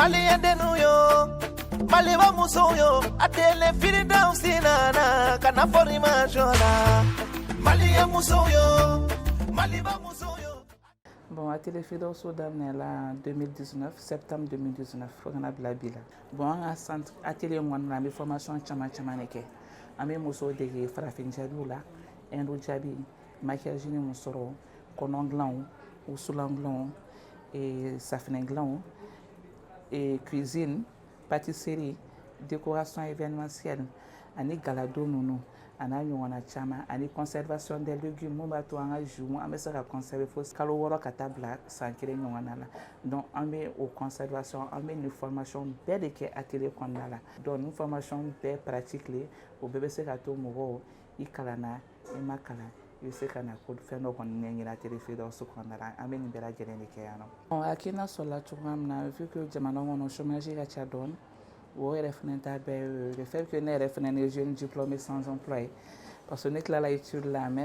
Malia denuyo, maliwa musoyo, atele fili down sinana, kana fori majona. Malia musoyo, maliwa musoyo. Bon, à Téléfido Soudan, là, 2019, septembre 2019, on a blabila. Bon, à centre atelier moi na mi formation chama neke. Ame muso de farafin jabula, endo jabi, maquillage ni musoro, kononglan, ou soulanglan, et safnenglan, et cuisine, pâtisserie, décoration événementielle, ani galado nono. Ana ɲɔgɔnna caman ani conservation des légumes mun b'a to an ka jus an bɛ se ka conserver fo kalo 6 ka taa bila san 1 ɲɔgɔnna la donc an bɛ o conservation an bɛ nin formation bɛɛ de kɛ atelier kɔnɔna la donc nin formation bɛɛ pratique le o bɛɛ bɛ se ka to mɔgɔw i kalanna i ma kalan i bɛ se ka na ko fɛn dɔ kɔni ɲɛɲini atelier Firdawusu kɔnɔna la an bɛ nin bɛɛ lajɛlen de kɛ yan nɔ. Bon hakilina sɔrɔla cogoya min na vu que jamana kɔnɔ chômage ka ca dɔɔni o yɛrɛ fana ta bɛɛ le fait que ne yɛrɛ fana ye jeune diplômé sans emploi parce que ne tilala étude la n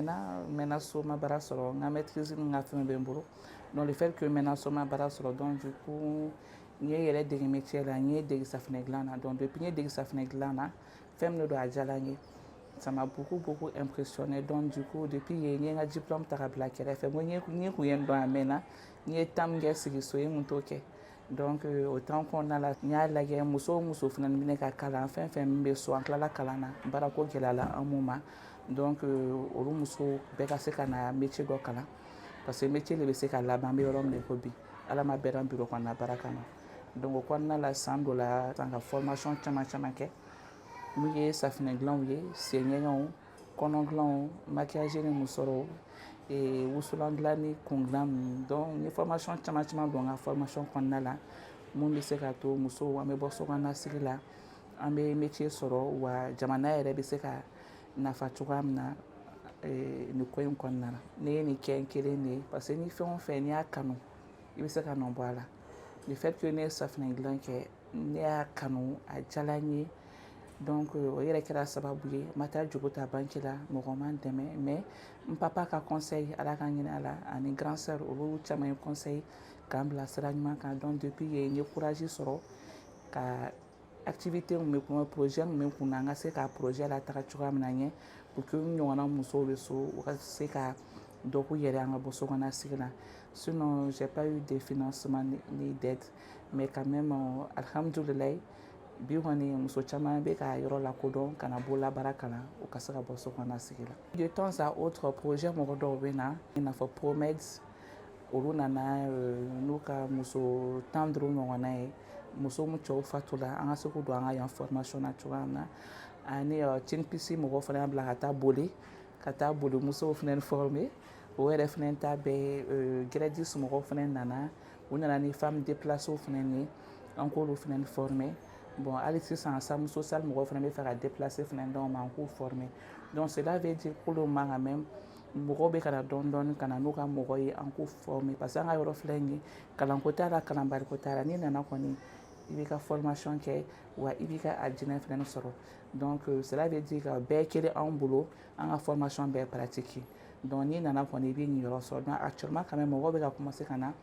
mɛnna so ma baara sɔrɔ n ka maîtrise ni n ka fɛn bɛ n bolo donc le fait que n mɛnna so ma baara sɔrɔ donc du coup n ye yɛrɛ dege métier la n ye dege safinɛ dilan na donc depuis n ye dege safinɛ dilan na fɛn min de don a diyala n ye ça m'a beaucoup impressionné donc du coup depuis yen n ye n ka diplôme ta ka bila kɛrɛfɛ n ko n kun ye n dɔn a mɛnna n ye temps min kɛ sigi so ye n kun t'o kɛ donc au temps kɔnɔna la n y'a lajɛ muso o muso fana bɛ ne ka kalan fɛn fɛn min bɛ so an tilala kalan na baarako gɛlɛyala an mun ma donc olu muso bɛɛ ka se ka na métier dɔ kalan parce que métier de bɛ se ka laban an bɛ yɔrɔ min na ko bi ala ma bɛɛ dan bureau kɔnɔna baara kama donc o kɔnɔna la san dɔ la san ka formation caman kɛ mun ye safinɛ dilanw ye sen ɲɛgɛnw kɔnɔ dilanw maquillage ni musɔrɔw wusulan dilan ni kun dilan ninnu donc n ye formation caman don n ka formation kɔnɔna la mun bɛ se ka to musow an bɛ bɔ sokɔnɔna sigi la an bɛ métier sɔrɔ wa jamana yɛrɛ bɛ se ka nafa cogoya min na nin ko in kɔnɔna la ne ye nin kɛ n kelen de ye parce que ni fɛn o fɛn n'i y'a kanu i bɛ se ka nɔ bɔ a la le fait que ne ye safinɛ dilan kɛ ne y'a kanu a diyala n ye donc o yɛrɛ kɛra sababu ye n ma taa jogo ta banque la mɔgɔ ma n dɛmɛ mais n papa ka conseil ala ka ɲinɛ a la ani grand sœur olu caman ye conseil k'an bila sira ɲuman kan donc depuis yen n ye courage sɔrɔ ka activité min bɛ kun projet min bɛ kun na n ka se ka projet lataga cogoya min na ɲɛ pour que n ɲɔgɔnna musow bɛ so u ka se ka dɔ k'u yɛrɛ an ka bɔ sokɔnɔna sigi la sinon j'ai pas eu de financement ni d'aide mais quand même alhamdulilayi bi kɔni muso caman bɛ ka yɔrɔ lakodɔn ka na bololabaara kalan u ka se ka bɔ sokɔnɔna sigi la de temps à autre projet mɔgɔ dɔw bɛ na i n'a fɔ Promed olu nana n'u ka muso 10 duuru ɲɔgɔnna ye muso min cɛw fatula an ka se k'u don an ka yan formation na cogoya min na ani TNPC mɔgɔw fana y'a bila ka taa boli musow fana former o yɛrɛ fana ta bɛɛ Gredis mɔgɔw fana nana u nana ni femme déplacées fana ye an k'olu fana former bon hali sisan SAMU social mɔgɔw fana bɛ fɛ ka déplacer fana d'anw ma an k'u former donc cela veut dire k'olu man kan même mɔgɔw bɛ ka na dɔɔni ka na n'u ka mɔgɔ ye an k'u former parce que an ka yɔrɔ filɛ nin ye kalanko t'a la kalanbaliko t'a la n'i nana kɔni i b'i ka formation kɛ wa i b'i ka adinɛ fana sɔrɔ donc cela veut dire que bɛɛ kelen anw bolo an ka formation bɛɛ pratique donc n'i nana kɔni i b'i nin yɔrɔ sɔrɔ donc actuellement quand même mɔgɔw bɛ ka commencer ka na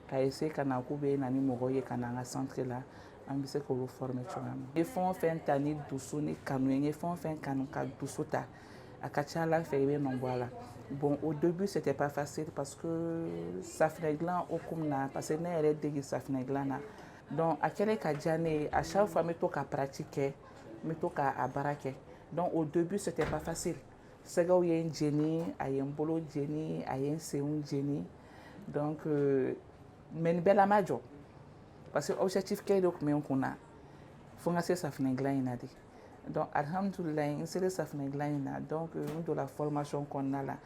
ka essayer ka na k'u bɛ na ni mɔgɔw ye ka na an ka centre la an bɛ se k'olu former cogoya min na n ye fɛn o fɛn ta ni dusu ni kanu ye n ye fɛn o fɛn kanu ka dusu ta a ka ca ala fɛ i bɛ nɔ bɔ a la bon au début c'était pas facile parce que safinɛ dilan hokumu na parce que ne yɛrɛ dege safinɛ dilan na donc a kɛlen ka diya ne ye à chaque fois n bɛ to ka pratique kɛ n bɛ to ka a baara kɛ donc au début c'était pas facile sɛgɛw ye n jeni a ye n bolo jeni a ye n senw jeni donc mais nin bɛɛ la n ma jɔ parce que objectif kɛ de tun bɛ n kun na fo n ka se safinɛ dilan in na de donc alhamdulilayi n selen safinɛ dilan in na donc n donna formation kɔnɔna la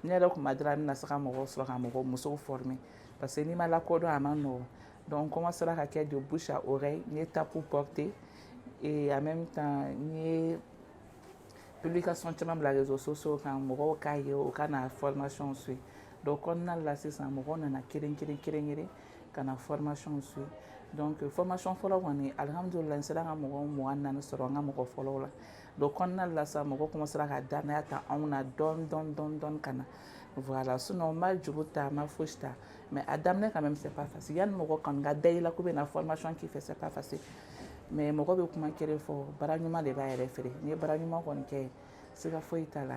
ne yɛrɛ tun ma dira n bɛna se ka mɔgɔw sɔrɔ ka musow former parce que n'i ma lakodɔn a ma nɔgɔn donc n commencera ka kɛ de bouche à oreille n ye tapu porter et en même temps n ye publication caman bila réseaux sociaux kan mɔgɔw k'a ye u ka na formation suivre donc kɔnɔna la sisan mɔgɔw nana kelen ka na formation suivre donc formation fɔlɔ kɔni alhamdulilayi n sera ka mɔgɔ 24 sɔrɔ n ka mɔgɔ fɔlɔw la donc kɔnɔna la sa mɔgɔ commencera ka danaya ta anw na dɔɔni ka na Voilà, sinon ma juruta, ma fouchta. Mais à daminɛ quand même c'est pas facile. Yanni mɔgɔ kɔni ka da i la k'u bɛ na formation k'i fɛ c'est pas facile. Mais mɔgɔ bɛ kuma kelen fɔ baara ɲuman de b'a yɛrɛ feere. N'i ye baara ɲuman kɔni kɛ siga foyi t'a la.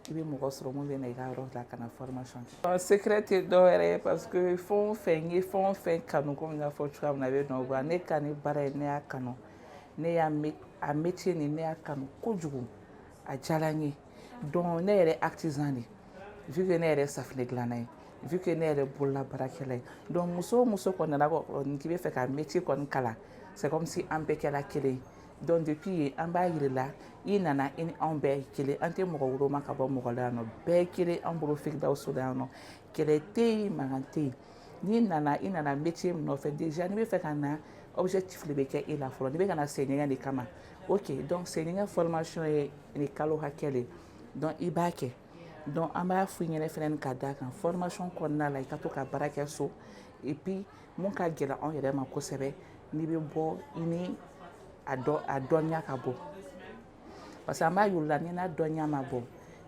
I bɛ mɔgɔ sɔrɔ mun bɛ na i ka yɔrɔ la ka na formation kɛ. Secret tɛ dɔ wɛrɛ ye parce que fɛn o fɛn n ye fɛn o fɛn kanu komi n y'a fɔ cogoya min na a bɛ nɔ bɔ ne ka nin baara in ne y'a kanu ne y'a a métier nin ne y'a kanu kojugu a diyara n ye donc ne yɛrɛ artisan de vu que ne yɛrɛ safinɛ dilanna ye vu que ne yɛrɛ bolola baarakɛla ye donc muso o muso kɔni nana kɔni k'i bɛ fɛ ka métier kɔni kalan c'est comme si an bɛɛ kɛra kelen ye donc depuis yen an b'a yirila i nana i ni anw bɛɛ ye kelen an tɛ mɔgɔ woloma ka bɔ mɔgɔ la yan nɔ bɛɛ ye kelen an bolo Firidawusu la yan nɔ kɛlɛ tɛ yen mankan tɛ yen n'i nana i nana métier min nɔfɛ déjà n'i bɛ fɛ ka na objectif de bɛ kɛ e la fɔlɔ n'i bɛ ka na senɲɛgɛn de kama ok donc senɲɛgɛn formation ye nin kalo hakɛ de donc i b'a kɛ donc an b'a f'i ɲɛna fɛnɛ ka d'a kan formation kɔnɔna la i ka to ka baara kɛ so et puis mun ka gɛlɛn anw yɛrɛ ma kosɛbɛ n'i bɛ bɔ i ni a dɔnniya ka bɔ parce que an b'a yir'u la n'i n'a dɔnniya ma bɔ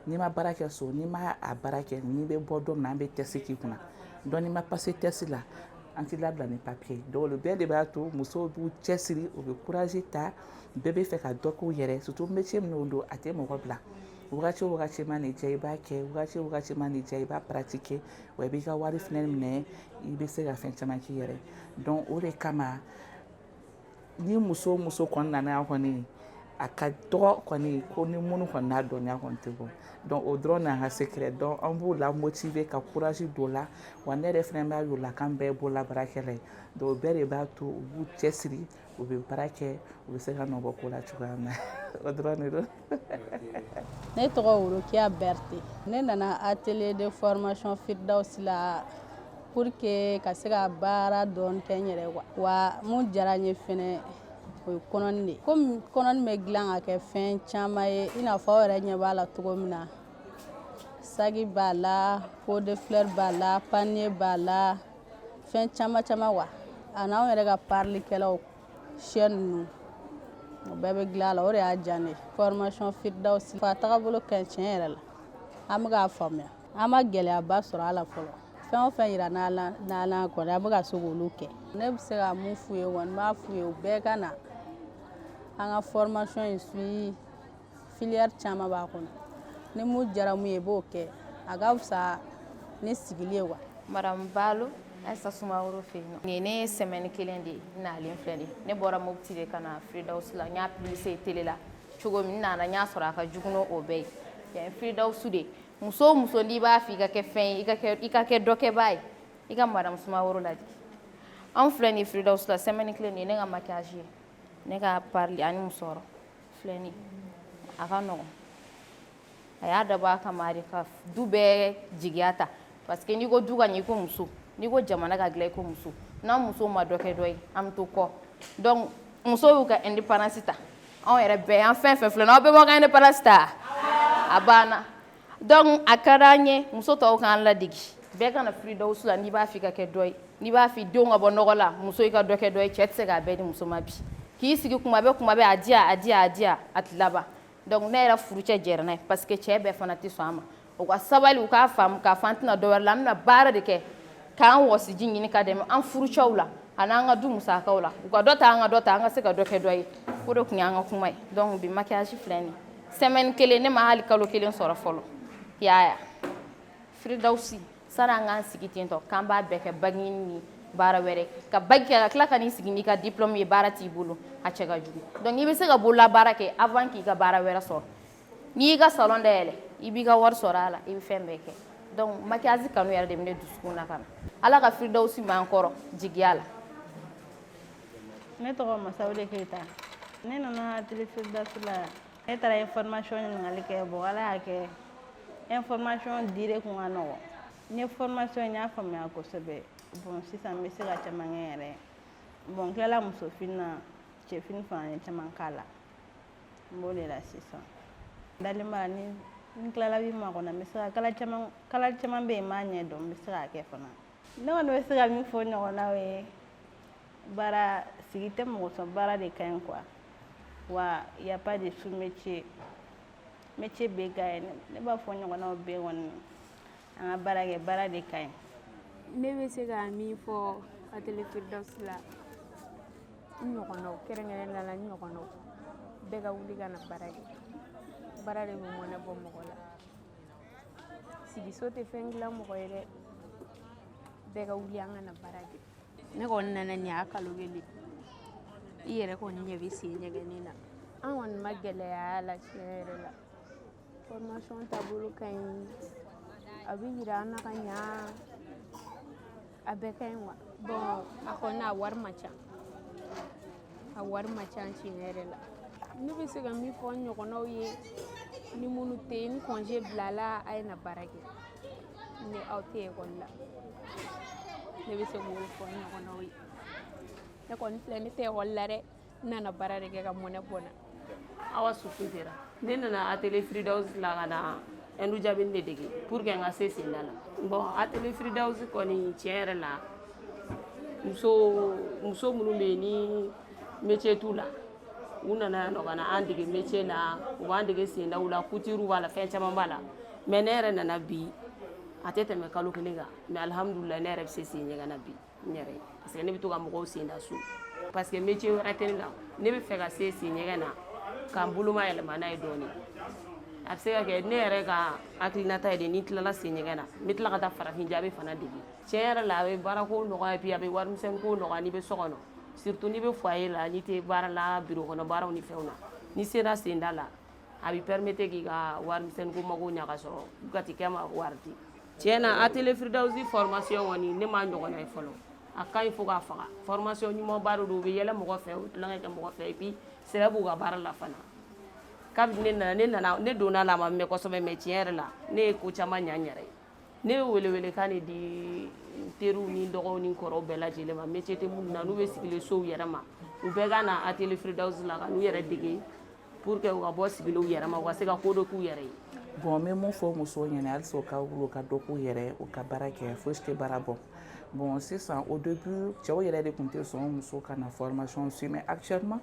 n'i ma baara kɛ so n'i ma a baara kɛ n'i bɛ bɔ don min na an bɛ test k'i kunna donc n'i ma passer test la an t'i labila ni papier donc olu bɛɛ de b'a to musow b'u cɛsiri u bɛ courage ta bɛɛ bɛ fɛ ka dɔ k'u yɛrɛ surtout métier minnu don a tɛ mɔgɔ bila wagati o wagati mana i diya i b'a kɛ wagati o wagati mana i diya i b'a pratiquer wa i b'i ka wari fɛnɛ minɛ i bɛ se ka fɛn caman k'i yɛrɛ donc o de kama ni muso o muso kɔni nana yan kɔni a ka dɔgɔ kɔni ko ni minnu kɔni n'a dɔnniya kɔni tɛ bɔ donc o dɔrɔn n'an ka secret donc an b'u la motiver ka courage don o la wa ne yɛrɛ fɛnɛ b'a yir'u la k'an bɛɛ ye bolola baarakɛla ye donc o bɛɛ de b'a to u b'u cɛsiri u bɛ baara kɛ u bɛ se ka nɔ bɔ ko la cogoya min na o dɔrɔn de don. Ne tɔgɔ Worokiya Berete ne nana atelier de formation Firidawusi la pour que ka se ka baara dɔɔni kɛ n yɛrɛ wa mun diyara n ye fɛnɛ o ye kɔnɔni de ye komi kɔnɔni bɛ dilan ka kɛ fɛn caman ye i n'a fɔ aw yɛrɛ ɲɛ b'a la cogo min na sagi b'a la pot de fleur b'a la panier b'a la fɛn caman caman wa a n'anw yɛrɛ ka parilikɛlaw chaîne ninnu o bɛɛ bɛ dilan a la o de y'a diya ne ye formation Firidawusi a tagabolo ka ɲi tiɲɛ yɛrɛ la an bɛ k'a faamuya an ma gɛlɛyaba sɔrɔ a la fɔlɔ fɛn o fɛn yira n'an kɔni an bɛ ka se k'olu kɛ ne bɛ se ka mun f'u ye kɔni n b'a f'u ye u bɛɛ ka na an ka formation in suit filière caman b'a kɔnɔ ni mun diyara mun ye i b'o kɛ a ka fisa ni sigili ye wa. Madame Balo Aïssa Sumaworo fɛ yen nɔ. Nin ye ne semaine kelen de nalen filɛ de ne bɔra Mopti de ka na Firidawusi la n y'a publicité télé la cogo min n nana n y'a sɔrɔ a ka jugu n'o bɛɛ ye yan Firidawusi de muso o muso n'i b'a fɛ i ka kɛ fɛn ye i ka kɛ dɔkɛbaa ye i ka Madame Sumaworo lajɛ anw filɛ nin ye Firidawusi la semaine kelen de ye ne ka maquillage ye ne ka parili ani musɔrɔ filɛ nin a ka nɔgɔn a y'a dabɔ a kama de ka du bɛɛ jigiya ta parce que n'i ko du ka ɲɛ i ko muso n'i ko jamana ka dilan i ko muso n'an musow ma dɔ kɛ dɔ ye an bɛ to kɔ donc musow y'u ka indépendance ta anw yɛrɛ bɛɛ an fɛn fɛn filɛ nin ye aw bɛɛ b'aw ka indépendance ta a banna donc a ka d'an ye muso tɔw k'an ladege bɛɛ kana Firidawusi la n'i b'a fɛ i ka kɛ dɔ ye n'i b'a fɛ denw ka bɔ nɔgɔ la muso i ka dɔ kɛ dɔ ye cɛ tɛ se k'a bɛɛ di muso ma bi k'i sigi kuma bɛɛ a diya a tɛ laban donc ne yɛrɛ furucɛ jɛra n'a ye parce que cɛ bɛɛ fana tɛ sɔn a ma u ka sabali u k'a faamu k'a fɔ an tɛna dɔ wɛrɛ la an bɛna baara de kɛ k'an wɔsiji ɲini ka dɛmɛ an furucɛw la ani an ka du musakaw la u ka dɔ ta an ka se ka dɔ kɛ dɔ ye o de tun y'an ka kuma ye donc bi maquillage filɛ nin semaine kelen ne ma hali kalo kelen sɔrɔ fɔlɔ i y'a ye Firidawusi sani an k'an sigi ten tɔ k'an b'a bɛɛ kɛ bagi ni baara wɛrɛ ka bagi kɛ ka tila ka n'i sigi n'i ka diplôme ye baara t'i bolo a cɛ ka jugu donc i bɛ se ka bolola baara kɛ avant k'i ka baara wɛrɛ sɔrɔ n'i y'i ka salon dayɛlɛ i b'i ka wari sɔrɔ a la i bɛ fɛn bɛɛ kɛ donc maquillage kanu yɛrɛ de bɛ ne dusukun na ka na ala ka Firidawusi m'an kɔrɔ jigiya la. Ne tɔgɔ Masawule Keyita ne nana atelier Firidawusi la ne taara information ɲininkali kɛ bon ala y'a kɛ information dire kun ka nɔgɔn n ye formation in y'a faamuya kosɛbɛ bon sisan n bɛ se ka caman kɛ yɛrɛ bon n tilala musofini na cɛfini fana ye caman k'a la n b'o de la sisan dalen b'a ni n tilala bi ma kɔnɔ n bɛ se ka kala caman bɛ yen n b'a ɲɛ dɔn n bɛ se k'a kɛ fana ne kɔni bɛ se ka min fɔ ɲɔgɔnnaw ye baara sigi tɛ mɔgɔ sɔn baara de ka ɲi quoi wa y a pas de sous métier bɛɛ ka ɲi ne b'a fɔ ɲɔgɔnnaw bɛɛ kɔni an ka baara kɛ baara de ka ɲi. Ne bɛ se ka min fɔ Atelier Firidausi la n ɲɔgɔnnaw kɛrɛnkɛrɛnnenya la n ɲɔgɔnnaw bɛɛ ka wuli ka na baara kɛ. Baara de bɛ mɔnɛ bɔ mɔgɔ la. Sigiso tɛ fɛn dilan mɔgɔ ye dɛ. Bɛɛ ka wuli an ka na baara kɛ. Ne kɔni nana nin y'a kalo kelen. I yɛrɛ kɔni ɲɛ bɛ sen ɲɛgɛnnen na. An kɔni ma gɛlɛya la tiɲɛ yɛrɛ la. Formation taabolo ka ɲi. A bɛ yira an na ka ɲa. A bɛɛ ka ɲi wa. Bon a kɔni a wari ma ca. A wari ma ca tiɲɛ yɛrɛ la. Ne bɛ se ka min fɔ n ɲɔgɔnnaw ye ni minnu tɛ yen ni congé bilala a ye na baara kɛ ni aw tɛ ekɔli la. Ne bɛ se k'o fɔ n ɲɔgɔnnaw ye. Ne kɔni filɛ ne tɛ ekɔli la dɛ n nana baara de kɛ ka mɔnɛ bɔ n na. Awa Sufu sera ne nana Atelier Firidausi la ka na Hindu Jabini de dege pour que n ka se senda la. Bon Atelier Firidausi kɔni tiɲɛ yɛrɛ la muso minnu bɛ yen ni métier t'u la u nana yan nɔ ka na an dege métier la u b'an dege sendaw la couture b'a la fɛn caman b'a la mais ne yɛrɛ nana bi a tɛ tɛmɛ kalo kelen kan mais alhamdulillah ne yɛrɛ bɛ se sen ɲɛgɛn na bi n yɛrɛ ye parce que ne bɛ to ka mɔgɔw senda so parce que métier wɛrɛ tɛ ne la ne bɛ fɛ ka se sen ɲɛgɛn na k'an boloma yɛlɛma n'a ye dɔɔnin a bɛ se ka kɛ ne yɛrɛ ka hakilinata ye de ni tilala sen ɲɛgɛn na n bɛ tila ka taa farafin jaabi fana dege tiɲɛ yɛrɛ la a bɛ baarako nɔgɔya bi a bɛ warimisɛnninko nɔgɔya n'i bɛ so kɔnɔ surtout n'i bɛ foyer la n'i tɛ baara la bureau kɔnɔ baaraw ni fɛnw na n'i sera senda la a bɛ permettre k'i ka warimisɛnninko mago ɲa ka sɔrɔ gatikɛ ma wari di tiɲɛ na Atelier Firidausi formation kɔni ne m'a ɲɔgɔnna ye fɔlɔ a ka ɲi fo k'a faga formation ɲumanba de don u bɛ yɛlɛ mɔgɔ fɛ u bɛ tulonkɛ kɛ mɔgɔ fɛ et puis sɛbɛ b'u ka baara la fana kabini ne donna la a ma mɛn kosɛbɛ mais tiɲɛ yɛrɛ la ne ye ko caman ɲa n yɛrɛ ye ne bɛ welewelekan de di teriw ni dɔgɔw ni kɔrɔw bɛɛ lajɛlen ma métier tɛ minnu na n'u bɛ sigilen so u yɛrɛ ma u bɛɛ ka na Atelier Firidausi la ka n'u yɛrɛ dege pour que u ka bɔ sigilen u yɛrɛ ma u ka se ka ko dɔ k'u yɛrɛ ye. Bon n bɛ mun fɔ musow ɲɛna halisa u ka wuli u ka dɔ k'u yɛrɛ u ka baara kɛ fosi tɛ baara bɔ. Bon sisan au début cɛw yɛrɛ de tun tɛ sɔn muso ka na formation suivre mais actuellement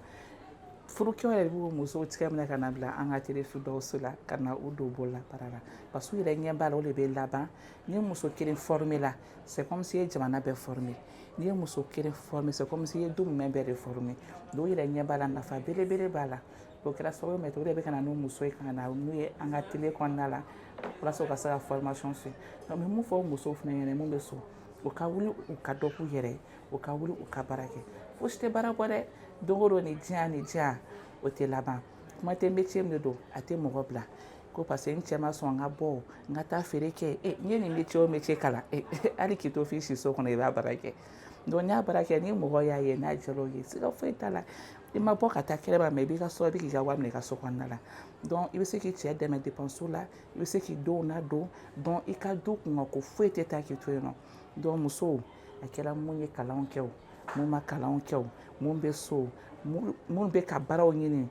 furukɛw yɛrɛ b'u musow tigɛ minɛ ka na bila an ka Atelier Firidausi la ka na u don bolo la baara la parce que u yɛrɛ ɲɛ b'a la o de bɛ laban ni muso kelen formé la c'est comme si ye jamana bɛɛ formé n'i ye muso kelen formé c'est comme si ye du jumɛn bɛɛ de formé donc u yɛrɛ ɲɛ b'a la nafa belebele b'a la o kɛra sababu ye o de bɛ ka na n'u muso ye ka na n'u ye an ka Atelier kɔnɔna la walasa u ka se ka formation suivre donc n bɛ mun fɔ musow fana ɲɛna mun bɛ so u ka wuli u ka dɔ k'u yɛrɛ ye u ka wuli u ka baara kɛ fosi tɛ baara bɔ dɛ don o don ni diya o tɛ laban kuma tɛ métier min de don a tɛ mɔgɔ bila ko parce que n cɛ ma sɔn n ka bɔ n ka taa feere kɛ n ye nin métier o métier kalan hali k'i to f'i si so kɔnɔ i b'a baara kɛ donc n y'a baara kɛ ni mɔgɔ y'a ye n'a diyara o ye siga foyi t'a la i ma bɔ ka taa kɛnɛma mais i b'i ka so i bɛ k'i ka wari minɛ i ka so kɔnɔna la donc i bɛ se k'i cɛ dɛmɛ dépenses la i bɛ se k'i denw ladon donc i ka du kunna ko foyi tɛ taa k'i to yen nɔ donc musow a kɛra mun ye kalanw kɛ o mun ma kalanw kɛ o mun bɛ so mun bɛ ka baaraw ɲini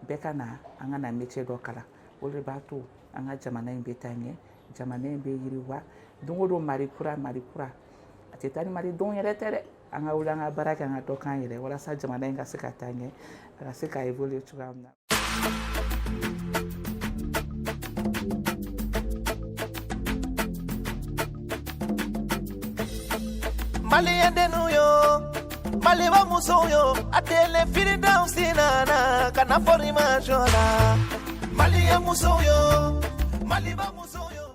bɛɛ ka na an ka na métier dɔ kalan o de b'a to an ka jamana in bɛ taa ɲɛ jamana in bɛ yiriwa don o don mari kura a tɛ taa ni maridenw yɛrɛ tɛ dɛ an ka wuli an ka baara kɛ an ka dɔ k'an yɛrɛ walasa jamana in ka se ka taa ɲɛ a ka se ka évoluer cogoya min na. Malien de New York, Maliba musoyo, Atelier Firidausi na kana forima jola. Malien musoyo, Maliba musoyo.